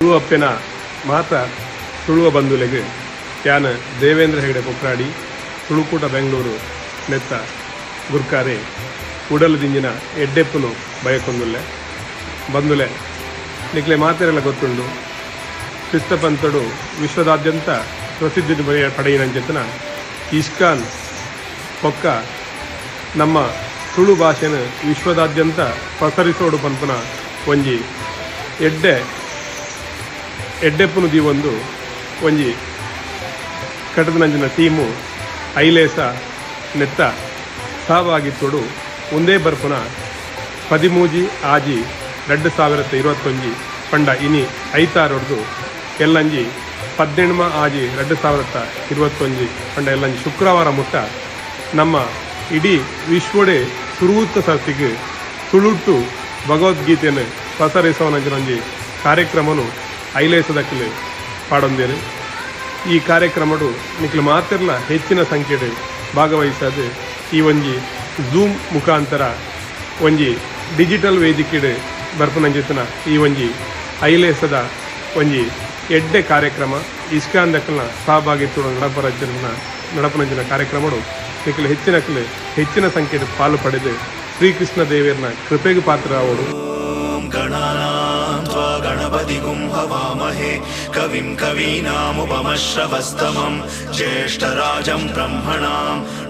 ತುಳುವಪ್ಪನ ಮಾತ ತುಳುವ ಬಂಧುಲೆಗೆ ಯಾನ ದೇವೇಂದ್ರ ಹೆಗಡೆ ಪೊಕ್ರಾಡಿ ತುಳುಕೂಟ ಬೆಂಗಳೂರು ನೆತ್ತ ಗುರ್ಕಾರೆ ಉಡಲು ದಿಂಜಿನ ಎಡ್ಡೆಪ್ಪನು ಬಯಕೊಂದುಲ್ಲೆ ಬಂದುಲೆ ನಿಕ್ಲೆ ಮಾತೆರೆಲ್ಲ ಗೊತ್ತುಂಡು ಕ್ರಿಸ್ತಪಂಥಡು ವಿಶ್ವದಾದ್ಯಂತ ಪ್ರಸಿದ್ಧಿ ಪಡೆಯಿನಂಚೆತನ ಇಸ್ಕಾನ್ ಪೊಕ್ಕ ನಮ್ಮ ತುಳು ಭಾಷೆನ ವಿಶ್ವದಾದ್ಯಂತ ಪಸರಿಸೋಡು ಪಂಪನ ಒಂಜಿ ಎಡ್ಡೆಪ್ಪನು ದೀವೊಂದು ಒಂಜಿ ಕಟದನಂಜಿನ ಟೀಮು ಐಲೇಸ ನೆತ್ತ ಸಹಭಾಗಿತ್ವಡು ಒಂದೇ ಬರ್ಪುನ 13 ಆಜಿ 2021 ಪಂಡ ಇನಿ ಐತಾರೊಡ್ದು ಎಲ್ಲಂಜಿ 17 ಆಜಿ 2021 ಪಂಡ ಎಲ್ಲಂಜಿ ಶುಕ್ರವಾರ ಮುಟ್ಟ ನಮ್ಮ ಇಡೀ ವಿಶ್ವಡೆ ಸುರುವುತ್ತ ಸರ್ತಿಗೆ ತುಳುಟ್ಟು ಭಗವದ್ಗೀತೆಯನ್ನು ಪಸರಿಸೋನಂಜಿ ಕಾರ್ಯಕ್ರಮನು ಐಲೇಸದಕ್ಕಲೆ ಪಾಡೊಂದೇನೆ ಈ ಕಾರ್ಯಕ್ರಮಡು ನಿಕ್ಲು ಮಾತಿರ್ಲ ಹೆಚ್ಚಿನ ಸಂಖ್ಯೆಡು ಭಾಗವಹಿಸದೆ ಈ ಒಂಜಿ ಝೂಮ್ ಮುಖಾಂತರ ಒಂಜಿ ಡಿಜಿಟಲ್ ವೇದಿಕೆಡು ಬರ್ಪನಂಜಿತನ ಈ ಒಂಜಿ ಐಲೇಸದ ಒಂಜಿ ಎಡ್ಡೆ ಕಾರ್ಯಕ್ರಮ ಇಸ್ಕಾನ್ ದಕ್ಕಲ್ನ ಸಹಭಾಗಿತ್ವ ನಡಪನಂಜಿನ ಕಾರ್ಯಕ್ರಮಡು ನಿಕ್ಲು ಹೆಚ್ಚಿನ ಸಂಖ್ಯೆಡು ಪಾಲು ಪಡೆದು ಶ್ರೀಕೃಷ್ಣ ದೇವರನ ಕೃಪೆಗೆ ಪಾತ್ರ ಅವಡು. गणपतिगुं हवामहे कविं कवीनामुपमश्रवस्तमं ज्येष्ठराजं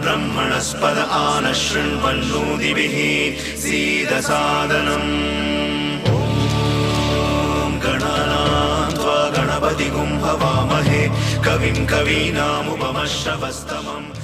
ब्रह्मणस्पद आनशृण्वन्नोतिभिः सीदसादनम् ॐ गणानां गणपतिगुं हवामहे कविं कवीनामुपमश्रवस्तमम्